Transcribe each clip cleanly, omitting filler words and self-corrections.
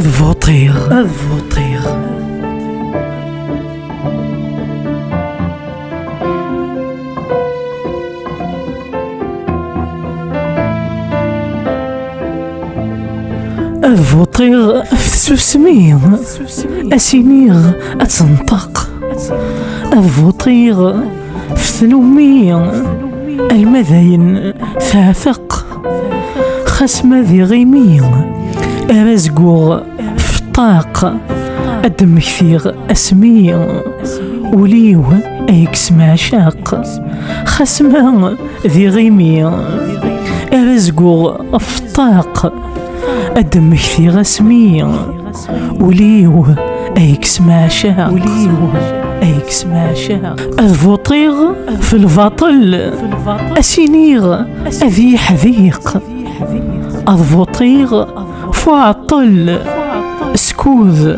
أذفوطير أذفوطير في أسينيغ أتنطق أذفوطير في ثنومي المذاين ثاثق خسمة ذي غيمي أرزقو في الطاق أدمكثير أسمي وليو أيكس معشاق خسمة ذي غيمي أرزقو في الطاق أدمكثير أسمي وليو أيكس معشاق أذفوطير في الباطل أسينيغ أذي حذيق أذفوطير فعطل سكوذ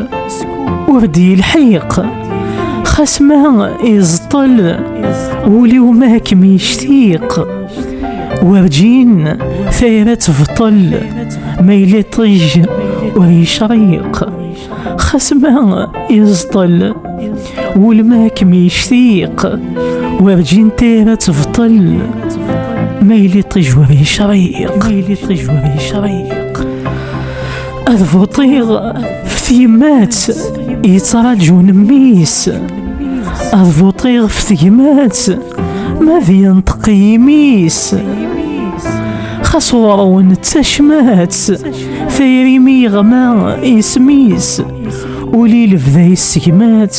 وردي الحيق خسمه يزطل وليو ماكم يشتيق ورجين ثيرة فطل ميلي طج ويشريق خسمه يزطل والماكم يشتيق ورجين ثيرة فطل ميلي طج ويشريق أذفوطير في ثيمات يتراجون ميس أذفوطير في ثيمات ما ذي ينطق يميس خصورون تشمات ثيري ميغ ما يسميس وليل في ذي السكمات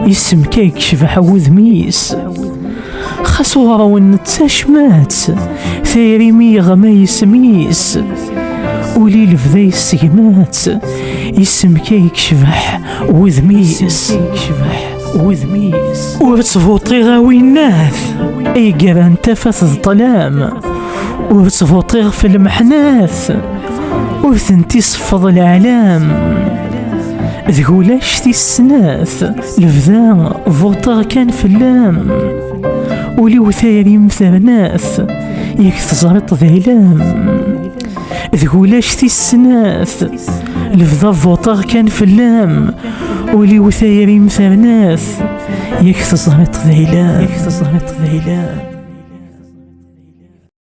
يسم كيك شبح وذميس خصورون تشمات ثيري ميغ ما يسميس وليل في ذي السكمات يسم كيك شبح وذميس ورتفوطي غاوي الناث اي قران تفث الظلام ورتفوطي في المحناث وثنتي صفض العلام ذهولاش تي السناث لفذا فوطا كان في اللام وليو ثاري مثرناث يكتزرط ذيلام ذهولاش تي السناث لفذا فوطا كان في اللام وليو ثاري مثرناث يكتزرط ذيلام